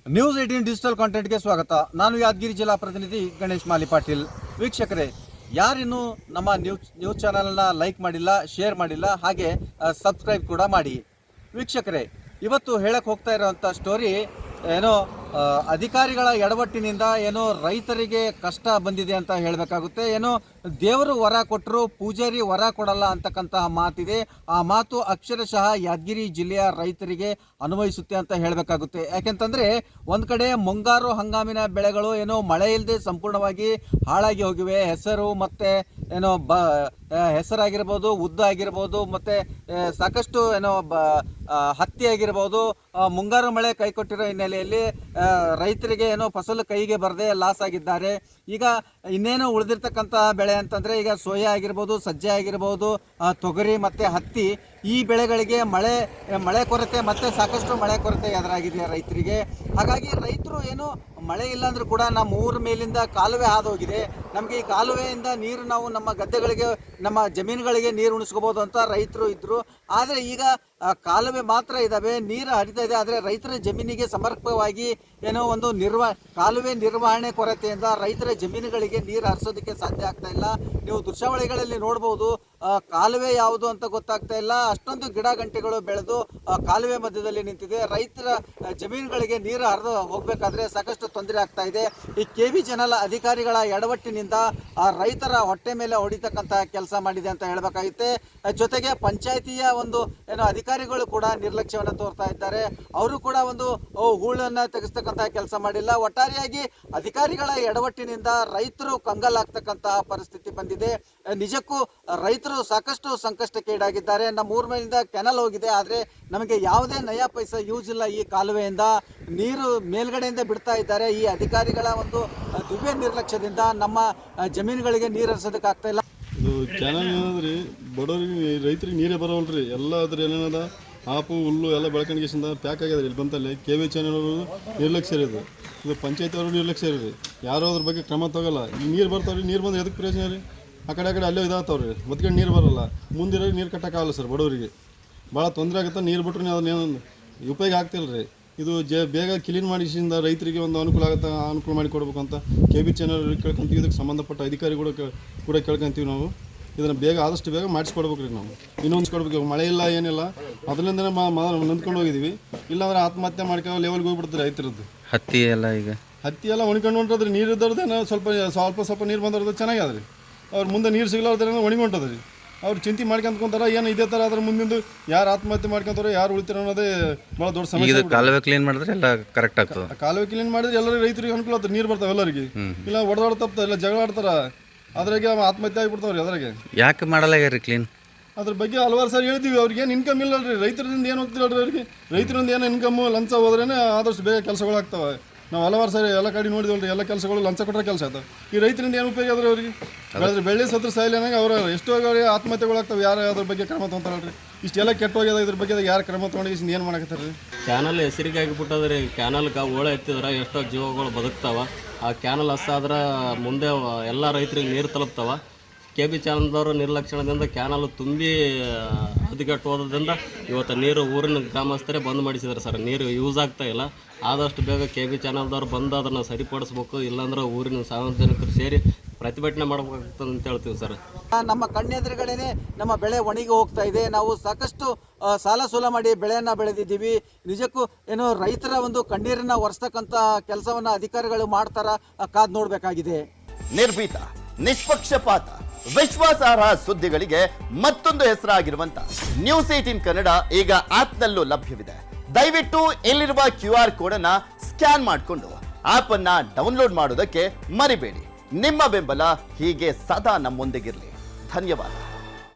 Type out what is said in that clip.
News 18 digital ಕಾಂಟೆಂಟ್ಗೆ ಸ್ವಾಗತ. ನಾನು ಯಾದಗಿರಿ ಜಿಲ್ಲಾ ಪ್ರತಿನಿಧಿ ಗಣೇಶ್ ಮಾಲಿ ಪಾಟೀಲ್. ವೀಕ್ಷಕರೇ, ಯಾರಿನ್ನೂ ನಮ್ಮ ನ್ಯೂಸ್ ಚಾನಲ್ನ ಲೈಕ್ ಮಾಡಿಲ್ಲ, ಶೇರ್ ಮಾಡಿಲ್ಲ, ಹಾಗೆ ಸಬ್ಸ್ಕ್ರೈಬ್ ಕೂಡ ಮಾಡಿ. ವೀಕ್ಷಕರೇ, ಇವತ್ತು ಹೇಳಕ್ಕೆ ಹೋಗ್ತಾ ಇರೋವಂಥ ಸ್ಟೋರಿ ಏನೋ ಅಧಿಕಾರಿಗಳ ಎಡವಟ್ಟಿನಿಂದ ಏನೋ ರೈತರಿಗೆ ಕಷ್ಟ ಬಂದಿದೆ ಅಂತ ಹೇಳಬೇಕಾಗುತ್ತೆ. ಏನೋ ದೇವರು ವರ ಕೊಟ್ಟರು, ಪೂಜಾರಿ ವರ ಕೊಡಲ್ಲ ಅಂತಕ್ಕಂತಹ ಮಾತಿದೆ. ಆ ಮಾತು ಅಕ್ಷರಶಃ ಯಾದಗಿರಿ ಜಿಲ್ಲೆಯ ರೈತರಿಗೆ ಅನ್ವಯಿಸುತ್ತೆ ಅಂತ ಹೇಳಬೇಕಾಗುತ್ತೆ. ಯಾಕೆಂತಂದರೆ ಒಂದು ಕಡೆ ಮುಂಗಾರು ಹಂಗಾಮಿನ ಬೆಳೆಗಳು ಏನೋ ಮಳೆ ಇಲ್ಲದೆ ಸಂಪೂರ್ಣವಾಗಿ ಹಾಳಾಗಿ ಹೋಗಿವೆ. ಹೆಸರು ಮತ್ತು ಏನೋ ಹೆಸರಾಗಿರ್ಬೋದು, ಉದ್ದ ಆಗಿರ್ಬೋದು, ಮತ್ತು ಸಾಕಷ್ಟು ಏನೋ ಹತ್ತಿ ಆಗಿರ್ಬೋದು. ಮುಂಗಾರು ಮಳೆ ಕೈಕೊಟ್ಟಿರೋ ಹಿನ್ನೆಲೆಯಲ್ಲಿ ರೈತರಿಗೆ ಏನೋ ಫಸಲು ಕೈಗೆ ಬರದೆ ಲಾಸ್ ಆಗಿದ್ದಾರೆ. ಈಗ ಇನ್ನೇನು ಉಳಿದಿರ್ತಕ್ಕಂಥ ಬೆಳೆ ಅಂತಂದರೆ ಈಗ ಸೋಯಾ ಆಗಿರ್ಬೋದು, ಸಜ್ಜೆ ಆಗಿರ್ಬೋದು, ತೊಗರಿ ಮತ್ತು ಹತ್ತಿ, ಈ ಬೆಳೆಗಳಿಗೆ ಮಳೆ ಕೊರತೆ ಮತ್ತು ಸಾಕಷ್ಟು ಮಳೆ ಕೊರತೆ ಎದುರಾಗಿದೆ ರೈತರಿಗೆ. ಹಾಗಾಗಿ ರೈತರು ಏನು ಮಳೆ ಇಲ್ಲಾಂದ್ರೂ ಕೂಡ ನಮ್ಮ ಊರ ಮೇಲಿಂದ ಕಾಲುವೆ ಹಾದೋಗಿದೆ, ನಮಗೆ ಈ ಕಾಲುವೆಯಿಂದ ನೀರು ನಾವು ನಮ್ಮ ಗದ್ದೆಗಳಿಗೆ, ನಮ್ಮ ಜಮೀನುಗಳಿಗೆ ನೀರು ಉಣಿಸ್ಕೋಬೋದು ಅಂತ ರೈತರು ಇದ್ದರು. ಆದರೆ ಈಗ ಕಾಲುವೆ ಮಾತ್ರ ಇದ್ದಾವೆ, ನೀರು ಹರಿತಾ ಇದೆ. ಆದರೆ ರೈತರ ಜಮೀನಿಗೆ ಸಮರ್ಪಕವಾಗಿ ಏನೋ ಒಂದು ಕಾಲುವೆ ನಿರ್ವಹಣೆ ಕೊರತೆಯಿಂದ ರೈತರ ಜಮೀನುಗಳಿಗೆ ನೀರು ಹರಿಸೋದಕ್ಕೆ ಸಾಧ್ಯ ಆಗ್ತಾ ಇಲ್ಲ. ನೀವು ದೃಶ್ಯಾವಳಿಗಳಲ್ಲಿ ನೋಡ್ಬೋದು, ಕಾಲುವೆ ಯಾವುದು ಅಂತ ಗೊತ್ತಾಗ್ತಾ ಇಲ್ಲ. ಅಷ್ಟೊಂದು ಗಿಡ ಗಂಟೆಗಳು ಬೆಳೆದು ಕಾಲುವೆ ಮಧ್ಯದಲ್ಲಿ ನಿಂತಿದೆ. ರೈತರ ಜಮೀನುಗಳಿಗೆ ನೀರು ಹರಿದು ಹೋಗಬೇಕಾದ್ರೆ ಸಾಕಷ್ಟು ತೊಂದರೆ ಆಗ್ತಾ ಇದೆ. ಈ KV ಚಾನಲ್ ಅಧಿಕಾರಿಗಳ ಎಡವಟ್ಟಿನಿಂದ ರೈತರ ಹೊಟ್ಟೆ ಮೇಲೆ ಹೊಡಿತಕ್ಕಂತಹ ಕೆಲಸ ಮಾಡಿದೆ ಅಂತ ಹೇಳಬೇಕಾಗುತ್ತೆ. ಜೊತೆಗೆ ಪಂಚಾಯಿತಿಯ ಒಂದು ಏನೋ ಅಧಿಕಾರಿಗಳು ಕೂಡ ನಿರ್ಲಕ್ಷ್ಯವನ್ನು ತೋರ್ತಾ ಇದ್ದಾರೆ. ಅವರು ಕೂಡ ಒಂದು ಹೂಳನ್ನು ತೆಗೆಸ್ತಕ್ಕಂತಹ ಕೆಲಸ ಮಾಡಿಲ್ಲ. ಒಟ್ಟಾರೆಯಾಗಿ ಅಧಿಕಾರಿಗಳ ಎಡವಟ್ಟಿನಿಂದ ರೈತರು ಕಂಗಾಲಾಗ್ತಕ್ಕಂತಹ ಪರಿಸ್ಥಿತಿ ಬಂದಿದೆ. ನಿಜಕ್ಕೂ ರೈತರು ಸಾಕಷ್ಟು ಸಂಕಷ್ಟಕ್ಕೆ ಈಡಾಗಿದ್ದಾರೆ. ನಮ್ಮ ಊರ ಮೇಲಿಂದ ಕೆನಲ್ ಹೋಗಿದೆ, ಆದರೆ ನಮಗೆ ಯಾವುದೇ ನಯಾ ಪೈಸಾ ಯೂಸ್ ಇಲ್ಲ. ಈ ಕಾಲುವೆಯಿಂದ ನೀರು ಮೇಲ್ಗಡೆಯಿಂದ ಬಿಡ್ತಾ ಇದ್ದಾರೆ. ಈ ಅಧಿಕಾರಿಗಳ ಒಂದು ದಿವ್ಯ ನಿರ್ಲಕ್ಷ್ಯದಿಂದ ನಮ್ಮ ಜಮೀನುಗಳಿಗೆ ನೀರು ಹರಿಸೋದಕ್ಕೆ ಆಗ್ತಾ ಇಲ್ಲ. ಇದು ಕ್ಯಾನಲ್ ಏನಂದ್ರಿ ಬಡವರಿಗೆ ರೈತರಿಗೆ ನೀರೇ ಬರೋಲ್ರಿ. ಎಲ್ಲ ಅದ್ರ ಏನೇನದ ಆಪು ಹುಲ್ಲು ಎಲ್ಲ ಬೆಳ್ಕೊಂಡಿಗೆಸಿಂದ ಪ್ಯಾಕ್ ಆಗ್ಯದ್ರಿ. ಇಲ್ಲಿ ಬಂತಲ್ಲಿ KV ಚಾನಲ್ ಅವರು ನಿರ್ಲಕ್ಷ್ಯ ಇದು ಪಂಚಾಯತಿ ಅವರು ನಿರ್ಲಕ್ಷ್ಯ ರೀ. ಯಾರೋ ಅದ್ರ ಬಗ್ಗೆ ಕ್ರಮ ತಗೋಲ್ಲ. ಈ ನೀರು ಬರ್ತಾವ್ರಿ, ನೀರು ಬಂದ್ರೆ ಎದಕ್ಕೆ ಪ್ರಯೋಜನ ರೀ? ಆ ಕಡೆ ಅಲ್ಲೇ ಇದಾಗ್ತಾವ್ರಿ, ಮತ್ಕೊಂಡು ನೀರು ಬರೋಲ್ಲ. ಮುಂದಿರೋ ನೀರು ಕಟ್ಟೋಕ್ಕಾಗಲ್ಲ ಸರ್. ಬಡವರಿಗೆ ಭಾಳ ತೊಂದರೆ ಆಗುತ್ತೆ. ನೀರು ಬಿಟ್ರೆ ಅದನ್ನೇನು ಉಪಯೋಗ ಆಗ್ತಿಲ್ಲ ರೀ. ಇದು ಬೇಗ ಕ್ಲೀನ್ ಮಾಡಿಸಿಂದ ರೈತರಿಗೆ ಒಂದು ಅನುಕೂಲ ಮಾಡಿ ಕೊಡ್ಬೇಕು ಅಂತ KV ಚಾನಲ್ ಕೇಳ್ಕೊಂತೀವಿ. ಇದಕ್ಕೆ ಸಂಬಂಧಪಟ್ಟ ಅಧಿಕಾರಿಗಳು ಕೂಡ ಕೇಳ್ಕೊಂತೀವಿ. ನಾವು ಇದನ್ನು ಬೇಗ ಆದಷ್ಟು ಬೇಗ ಮಾಡಿಸ್ಕೊಡ್ಬೇಕು ರೀ. ನಾವು ಇನ್ನೊಂದು ಕೊಡ್ಬೇಕು. ಮಳೆ ಇಲ್ಲ ಏನಿಲ್ಲ, ಅದರಿಂದನೇ ನಂದ್ಕೊಂಡು ಹೋಗಿದ್ದೀವಿ. ಇಲ್ಲಾಂದ್ರೆ ಆತ್ಮಹತ್ಯೆ ಮಾಡ್ಕೊ ಲೆವೆಲ್ಗೆ ಹೋಗ್ಬಿಡ್ತಾರೆ ರೈತರದ್ದು. ಹತ್ತಿ ಎಲ್ಲ ಒಣಕೊಂಡು ಹೊಂಟದ್ರಿ. ನೀರು ಇದ್ದವ್ರದ್ದೇನೋ ಸ್ವಲ್ಪ ನೀರು ಬಂದವ್ರದ್ದು ಚೆನ್ನಾಗ್ಯದ್ರಿ. ಅವ್ರು ಮುಂದೆ ನೀರು ಸಿಗ್ಲಾರ್ದೇನೋ ಒಣಗೊಂಟದ್ರಿ. ಅವ್ರು ಚಿಂತೆ ಮಾಡ್ಕೊಂತ ಏನು ಇದೇ ಥರ ಅದ್ರ ಮುಂದಿಂದು ಯಾರು ಆತ್ಮಹತ್ಯೆ ಮಾಡ್ಕೊಂತಾರೋ ಯಾರು ಉಳಿತಾರೋ ಅನ್ನೋದೇ ಭಾಳ ದೊಡ್ಡ ಸಮಸ್ಯೆ. ಕಾಲುವೆ ಕ್ಲೀನ್ ಮಾಡಿದ್ರೆ ಎಲ್ಲ ಕರೆಕ್ಟ್ ಆಗ್ತದೆ. ಕಾಲುವೆ ಕ್ಲೀನ್ ಮಾಡಿದ್ರೆ ಎಲ್ಲರಿಗೂ ರೈತರಿಗೆ ಅನುಕೂಲ ಆಗ್ತದೆ. ನೀರು ಬರ್ತಾವೆ ಎಲ್ಲರಿಗೆ. ಇಲ್ಲ ಹೊಡೆದಾಡ ತಪ್ಪ ಇಲ್ಲ ಜಗಳ ಆಡ್ತಾರ, ಅದ್ರಾಗೆ ಆತ್ಮಹತ್ಯೆ ಆಗಿಬಿಡ್ತಾವ್ರಿ. ಅದ್ರಾಗೆ ಯಾಕೆ ಮಾಡಲಾಗ್ಯಾರಿ ಕ್ಲೀನ್? ಅದ್ರ ಬಗ್ಗೆ ಹಲವಾರು ಸಾರಿ ಹೇಳ್ತೀವಿ. ಅವ್ರಿಗೆ ಏನು ಇನ್ಕಮ್ ಇಲ್ಲ ರೀ. ರೈತರಿಂದ ಏನು ಹೋಗ್ತಿರಲ್ರಿ ಅವ್ರಿಗೆ. ರೈತರಿಂದ ಏನೋ ಇನ್ಕಮ್ಮು ಲಂಚ ಹೋದ್ರೇ ಆದಷ್ಟು ಬೇಗ ಕೆಲಸಗಳಾಗ್ತವೆ. ನಾವು ಹಲವಾರು ಸಾರಿ ಎಲ್ಲ ಕಡೆ ನೋಡಿದ್ವಲ್ರಿ. ಎಲ್ಲ ಕೆಲಸಗಳು ಲಂಚ ಕೊಟ್ಟರೆ ಕೆಲಸ ಆಯ್ತವೆ. ಈ ರೈತರಿಂದ ಏನು ಉಪಯೋಗ ಆದ್ರೆ ಅವ್ರಿಗೆ? ಬೆಳೆದ್ರೆ ಬೆಳ್ಳಿ ಸತ್ರ ಸಾಯಿಲೇನಾಗ ಅವ್ರು ಎಷ್ಟೋ ಆತ್ಮಹತ್ಯೆಗಳಾಗ್ತವೆ. ಯಾರು ಅದ್ರ ಬಗ್ಗೆ ಕ್ರಮ ತೊಗೊತಾರಲ್ರಿ? ಇಷ್ಟೆಲ್ಲ ಕೆಟ್ಟ ಹೋಗ್ಯದ. ಇದ್ರ ಬಗ್ಗೆ ಯಾರು ಕ್ರಮ ತೊಗೊಂಡು ಏನು ಮಾಡಕತ್ತಾರ ರೀ? ಕ್ಯಾನಲ್ ಹೆಸರಿಗೆ ಆಗಿಬಿಟ್ಟದ್ರಿ. ಕ್ಯಾನಲ್ಗೆ ಓಳೆ ಎತ್ತಿದ್ರೆ ಎಷ್ಟೋ ಜೀವಗಳು ಬದುಕ್ತಾವ. ಆ ಕ್ಯಾನಲ್ ಹಸ್ಸಾದ್ರೆ ಮುಂದೆ ಎಲ್ಲ ರೈತರಿಗೆ ನೀರು ತಲುಪ್ತಾವ. KV ಚಾನಲ್ದವರು ನಿರ್ಲಕ್ಷಣದಿಂದ ಕ್ಯಾನಲ್ ತುಂಬಿ ಹದಗೆಟ್ಟು ಹೋದ್ರಿಂದ ಇವತ್ತು ನೀರು ಊರಿನ ಗ್ರಾಮಸ್ಥರೇ ಬಂದ್ ಮಾಡಿಸಿದ್ದಾರೆ ಸರ್. ನೀರು ಯೂಸ್ ಆಗ್ತಾ ಇಲ್ಲ. ಆದಷ್ಟು ಬೇಗ KV ಚಾನಲ್ದವ್ರು ಬಂದು ಅದನ್ನು ಸರಿಪಡಿಸ್ಬೇಕು. ಇಲ್ಲಾಂದ್ರೆ ಊರಿನ ಸಾರ್ವಜನಿಕರು ಸೇರಿ ಪ್ರತಿಭಟನೆ ಮಾಡಬೇಕಾಗ್ತದೆ ಅಂತ ಹೇಳ್ತೀವಿ ಸರ್. ನಮ್ಮ ಕಣ್ಣೆದುರುಗಡೆನೆ ನಮ್ಮ ಬೆಳೆ ಒಣಗಿ ಹೋಗ್ತಾ ಇದೆ. ನಾವು ಸಾಕಷ್ಟು ಸಾಲ ಸೂಲ ಮಾಡಿ ಬೆಳೆಯನ್ನು ಬೆಳೆದಿದ್ದೀವಿ. ನಿಜಕ್ಕೂ ಏನೋ ರೈತರ ಒಂದು ಕಣ್ಣೀರನ್ನು ಒರೆಸ್ತಕ್ಕಂಥ ಕೆಲಸವನ್ನು ಅಧಿಕಾರಿಗಳು ಮಾಡ್ತಾರ, ಕಾದು ನೋಡಬೇಕಾಗಿದೆ. ನಿರ್ಭೀತ, ನಿಷ್ಪಕ್ಷಪಾತ, ವಿಶ್ವಾಸಾರ್ಹ ಸುದ್ದಿಗಳಿಗೆ ಮತ್ತೊಂದು ಹೆಸರಾಗಿರುವಂತ ನ್ಯೂಸ್ 18 ಕನ್ನಡ ಈಗ ಆಪ್ನಲ್ಲೂ ಲಭ್ಯವಿದೆ. ದಯವಿಟ್ಟು ಇಲ್ಲಿರುವ QR ಕೋಡ್ ಅನ್ನ ಸ್ಕ್ಯಾನ್ ಮಾಡಿಕೊಂಡು ಆಪ್ ಅನ್ನ ಡೌನ್ಲೋಡ್ ಮಾಡೋದಕ್ಕೆ ಮರಿಬೇಡಿ. ನಿಮ್ಮ ಬೆಂಬಲ ಹೀಗೆ ಸದಾ ನಮ್ಮೊಂದಿಗಿರಲಿ. ಧನ್ಯವಾದ.